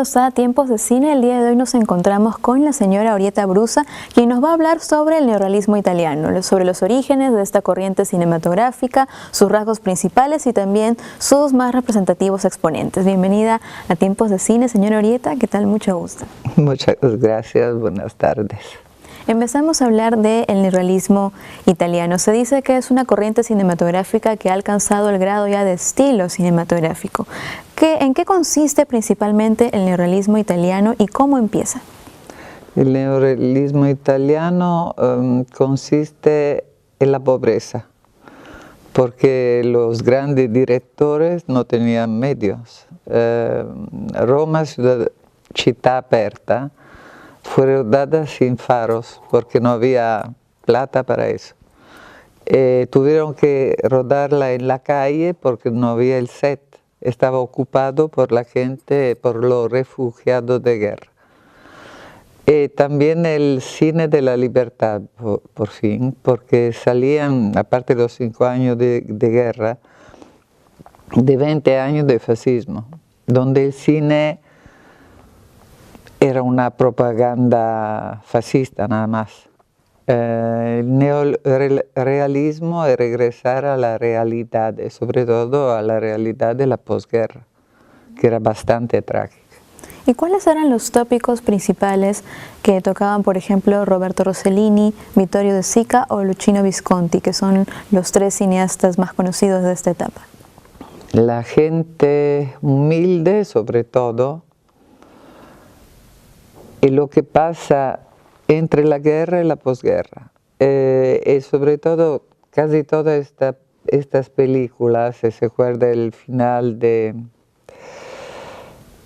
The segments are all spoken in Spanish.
bienvenidos a Tiempos de Cine. El día de hoy nos encontramos con la señora Orietta Brusa, quien nos va a hablar sobre el neorrealismo italiano, sobre los orígenes de esta corriente cinematográfica, sus rasgos principales y también sus más representativos exponentes. Bienvenida a Tiempos de Cine, señora Orietta, ¿qué tal? Mucho gusto. Muchas gracias, buenas tardes. Empezamos a hablar del neorrealismo italiano. Se dice que es una corriente cinematográfica que ha alcanzado el grado ya de estilo cinematográfico. ¿En qué consiste principalmente el neorrealismo italiano y cómo empieza? El neorrealismo italiano consiste en la pobreza, porque los grandes directores no tenían medios. Roma, città aperta, fue rodada sin faros porque no había plata para eso. Tuvieron que rodarla en la calle porque no había el set, estaba ocupado por la gente, por los refugiados de guerra. También el cine de la libertad, por fin, porque salían, aparte de los 5 años de guerra, de 20 años de fascismo, donde el cine era una propaganda fascista nada más. El neorealismo es regresar a la realidad, y sobre todo a la realidad de la posguerra, que era bastante trágica. ¿Y cuáles eran los tópicos principales que tocaban, por ejemplo, Roberto Rossellini, Vittorio De Sica o Luchino Visconti, que son los 3 cineastas más conocidos de esta etapa? La gente humilde, sobre todo, y lo que pasa entre la guerra y la posguerra. Y sobre todo, casi todas estas películas, se acuerda el final de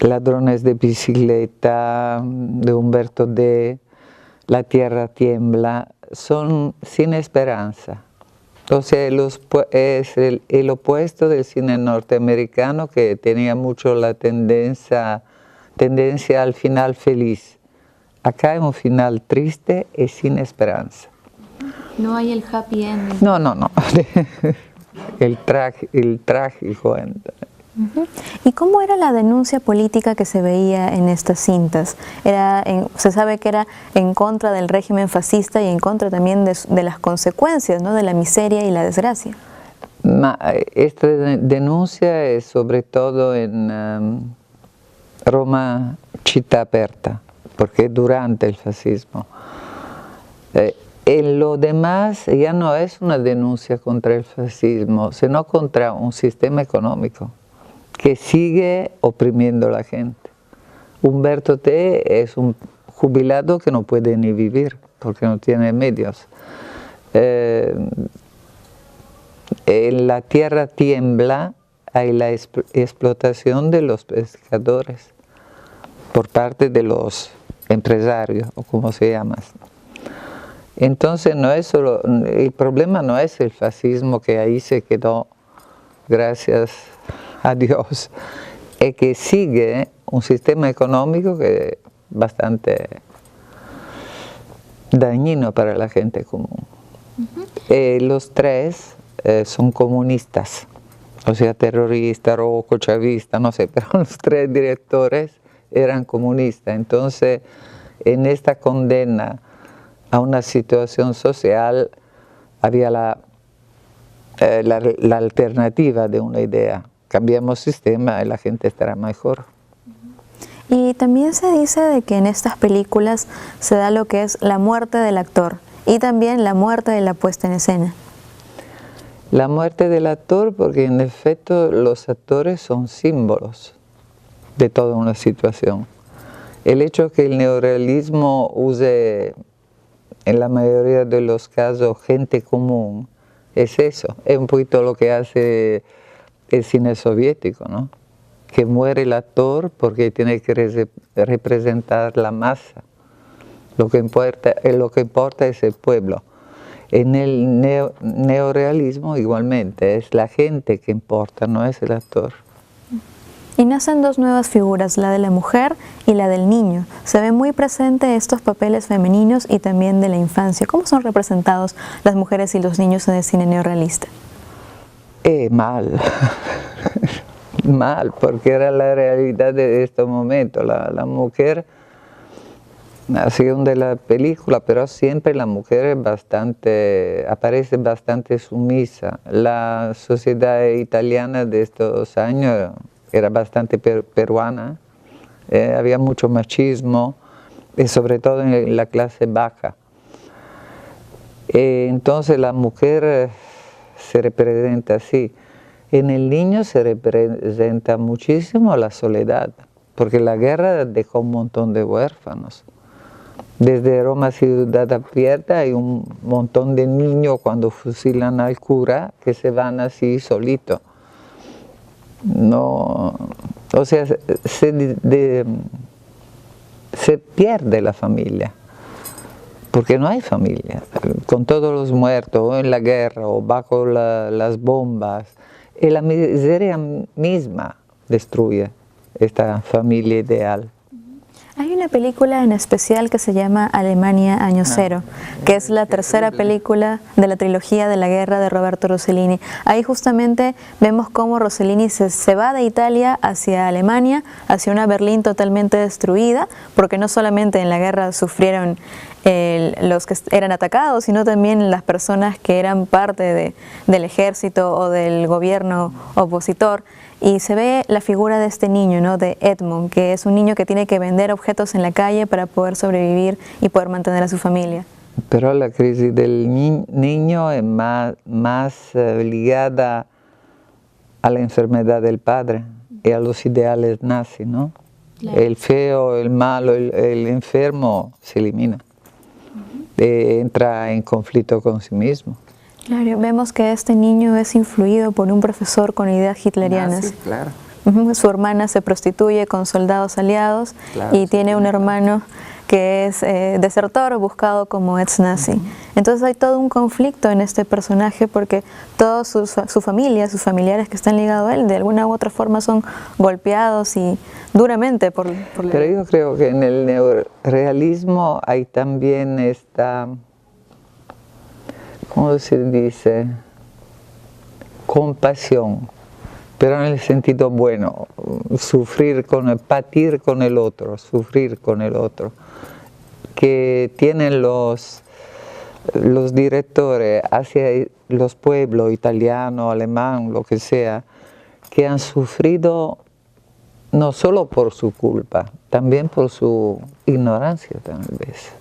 Ladrones de bicicleta, de Umberto D., La tierra tiembla, son sin esperanza. O sea, es el opuesto del cine norteamericano, que tenía mucho la tendencia al final feliz. Acá hay un final triste y sin esperanza. No hay el happy end. No. el trágico. ¿Y cómo era la denuncia política que se veía en estas cintas? Se sabe que era en contra del régimen fascista y en contra también de las consecuencias, ¿no?, de la miseria y la desgracia. Esta denuncia es sobre todo en Roma, città aperta, porque durante el fascismo. En lo demás ya no es una denuncia contra el fascismo, sino contra un sistema económico que sigue oprimiendo a la gente. Umberto T. es un jubilado que no puede ni vivir porque no tiene medios. En La tierra tiembla hay la explotación de los pescadores por parte de los empresarios, o como se llama. Entonces el problema no es el fascismo, que ahí se quedó, gracias a Dios, es que sigue un sistema económico que es bastante dañino para la gente común. Los 3 son comunistas, o sea, terroristas, rojo, chavista, no sé, pero los 3 directores eran comunistas. Entonces, en esta condena a una situación social había la alternativa de una idea. Cambiamos sistema y la gente estará mejor. Y también se dice de que en estas películas se da lo que es la muerte del actor y también la muerte de la puesta en escena. La muerte del actor, porque en efecto los actores son símbolos de toda una situación. El hecho que el neorrealismo use en la mayoría de los casos gente común es eso, es un poquito lo que hace el cine soviético, ¿no? Que muere el actor porque tiene que representar la masa. Lo que importa es el pueblo. En el neorrealismo igualmente es la gente que importa, no es el actor. Y nacen 2 nuevas figuras, la de la mujer y la del niño. Se ven muy presentes estos papeles femeninos y también de la infancia. ¿Cómo son representados las mujeres y los niños en el cine neorrealista? Mal. mal, porque era la realidad de este momento. La mujer, según de la película, pero siempre la mujer es aparece bastante sumisa. La sociedad italiana de estos años era bastante peruana, había mucho machismo, y sobre todo en la clase baja. Entonces la mujer se representa así. En el niño se representa muchísimo la soledad, porque la guerra dejó un montón de huérfanos. Desde Roma Ciudad Abierta hay un montón de niños cuando fusilan al cura que se van así solitos. No, o sea, se pierde la familia, porque no hay familia. Con todos los muertos, o en la guerra, o bajo las bombas, y la miseria misma destruye esta familia ideal. Hay una película en especial que se llama Alemania Año Cero, que es la tercera película de la trilogía de la guerra de Roberto Rossellini. Ahí justamente vemos cómo Rossellini se va de Italia hacia Alemania, hacia una Berlín totalmente destruida, porque no solamente en la guerra sufrieron los que eran atacados, sino también las personas que eran parte del ejército o del gobierno opositor. Y se ve la figura de este niño, ¿no? De Edmund, que es un niño que tiene que vender objetos en la calle para poder sobrevivir y poder mantener a su familia. Pero la crisis del niño es más ligada a la enfermedad del padre y a los ideales nazis, ¿no? Claro. El feo, el malo, el enfermo se elimina. Entra en conflicto con sí mismo. Claro, vemos que este niño es influido por un profesor con ideas hitlerianas. Sí, claro. Su hermana se prostituye con soldados aliados, claro, y tiene un hermano que es desertor, buscado como ex-nazi. Entonces hay todo un conflicto en este personaje porque toda su familia, sus familiares que están ligados a él, de alguna u otra forma son golpeados y duramente por Pero yo creo que en el neorrealismo hay también esta, ¿cómo se dice? Compasión, pero en el sentido bueno, patir con el otro, sufrir con el otro, que tienen los directores hacia los pueblos italiano, alemán, lo que sea, que han sufrido no solo por su culpa, también por su ignorancia tal vez.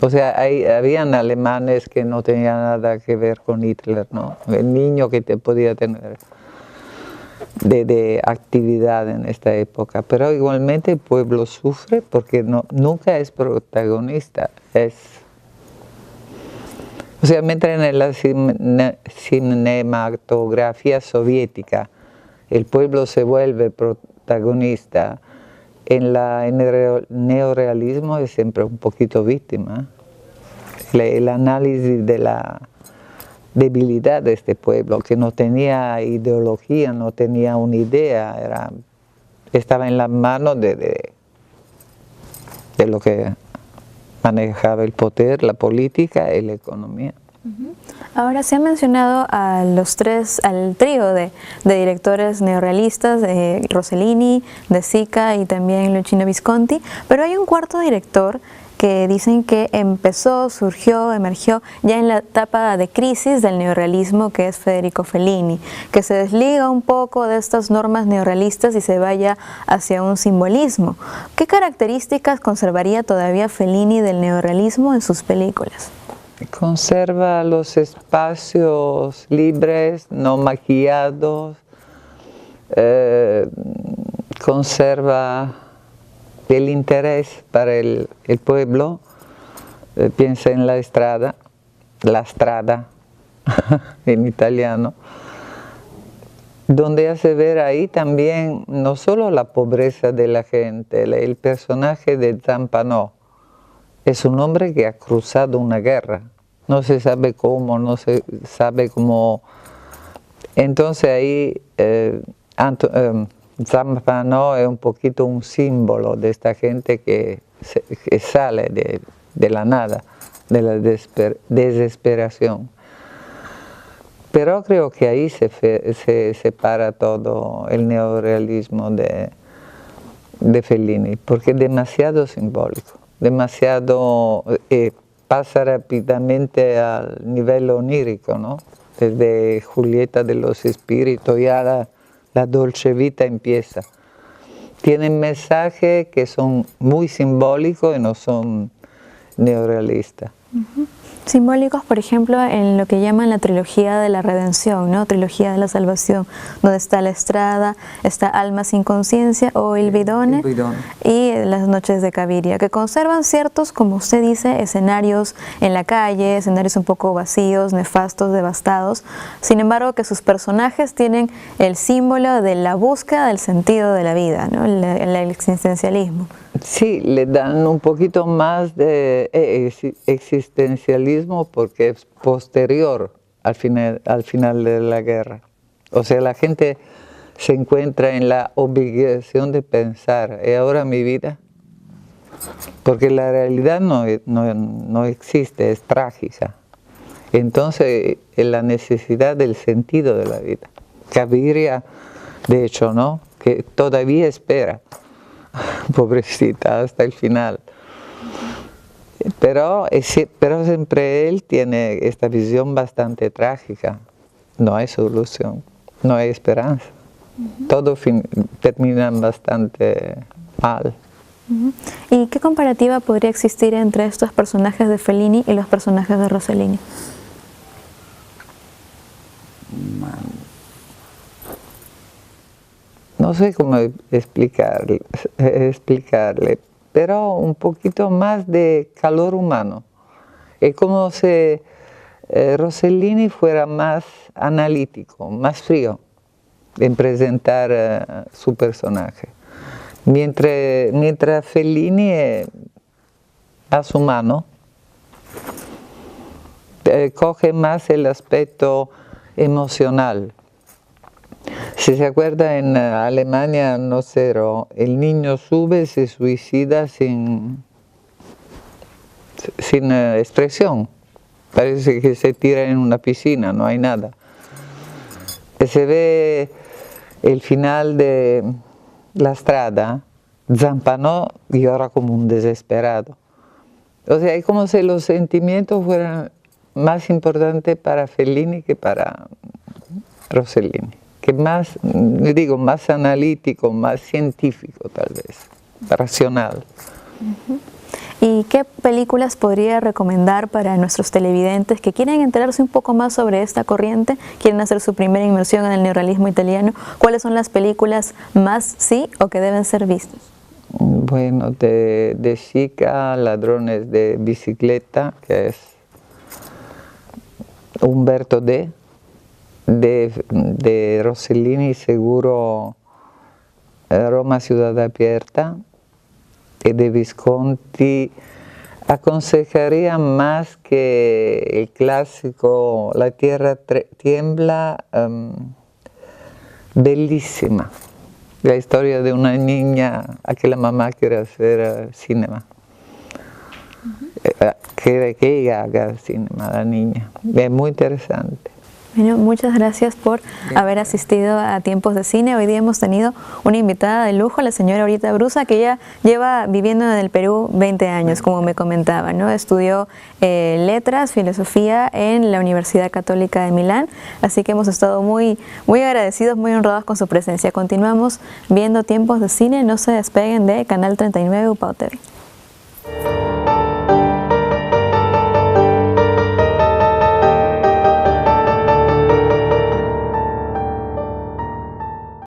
O sea, habían alemanes que no tenían nada que ver con Hitler, ¿no? El niño que te podía tener de actividad en esta época, pero igualmente el pueblo sufre porque nunca es protagonista. O sea, mientras en la cinematografía soviética el pueblo se vuelve protagonista, en el neorealismo es siempre un poquito víctima. El análisis de la debilidad de este pueblo, que no tenía ideología, no tenía una idea, estaba en las manos de lo que manejaba el poder, la política y la economía. Ahora se ha mencionado al trío de directores neorrealistas, de Rossellini, De Sica y también Luchino Visconti, pero hay un cuarto director que dicen que emergió ya en la etapa de crisis del neorrealismo, que es Federico Fellini, que se desliga un poco de estas normas neorrealistas y se vaya hacia un simbolismo. ¿Qué características conservaría todavía Fellini del neorrealismo en sus películas? Conserva los espacios libres, no maquillados, conserva el interés para el pueblo, piensa en la strada en italiano, donde hace ver ahí también no solo la pobreza de la gente, el personaje de Zampano es un hombre que ha cruzado una guerra, no se sabe cómo, no se sabe cómo, entonces ahí Zampano es un poquito un símbolo de esta gente que sale de la nada, de la desesperación. Pero creo que ahí se separa todo el neorrealismo de Fellini, porque es demasiado simbólico, demasiado, pasa rápidamente al nivel onírico, ¿no? Desde Julieta de los Espíritus, ya la Dolce Vita empieza. Tienen mensajes que son muy simbólicos y no son neorrealistas. Simbólicos, por ejemplo, en lo que llaman la trilogía de la redención, ¿no? Trilogía de la salvación, donde está La Estrada, está Alma sin conciencia o Il Bidone y Las noches de Cabiria, que conservan ciertos, como usted dice, escenarios en la calle, escenarios un poco vacíos, nefastos, devastados. Sin embargo, que sus personajes tienen el símbolo de la búsqueda del sentido de la vida, ¿no? El existencialismo. Sí, le dan un poquito más de existencialismo porque es posterior al final de la guerra. O sea, la gente se encuentra en la obligación de pensar, ¿y ahora mi vida? Porque la realidad no existe, es trágica. Entonces, la necesidad del sentido de la vida. Cabiria, de hecho, ¿no? Que todavía espera. Pobrecita, hasta el final. Pero siempre él tiene esta visión bastante trágica. No hay solución, no hay esperanza. Todo termina bastante mal. ¿Y qué comparativa podría existir entre estos personajes de Fellini y los personajes de Rossellini? No sé cómo explicarle, pero un poquito más de calor humano. Es como si Rossellini fuera más analítico, más frío en presentar su personaje. Mientras Fellini es más humano, coge más el aspecto emocional. Si se acuerda, en Alemania No Cero, el niño sube y se suicida sin expresión. Parece que se tira en una piscina, no hay nada. Se ve el final de La Strada, Zampano llora como un desesperado. O sea, es como si los sentimientos fueran más importantes para Fellini que para Rossellini. Que más, digo, más analítico, más científico tal vez, racional. ¿Y qué películas podría recomendar para nuestros televidentes que quieren enterarse un poco más sobre esta corriente, quieren hacer su primera inmersión en el neorrealismo italiano? ¿Cuáles son las películas más sí o que deben ser vistas? Bueno, de Sica, Ladrones de Bicicleta, que es Umberto D. De Rossellini seguro Roma Ciudad Abierta, y de Visconti aconsejaría más que el clásico La Tierra Tiembla, bellísima, la historia de una niña a que la mamá quiere hacer cinema, quiere que ella haga cinema, la niña, es muy interesante. Bueno, muchas gracias por haber asistido a Tiempos de Cine. Hoy día hemos tenido una invitada de lujo, la señora Aurieta Brusa, que ya lleva viviendo en el Perú 20 años, como me comentaba, ¿no? Estudió letras, filosofía en la Universidad Católica de Milán, así que hemos estado muy agradecidos, muy honrados con su presencia. Continuamos viendo Tiempos de Cine, no se despeguen de Canal 39 UPAO TV.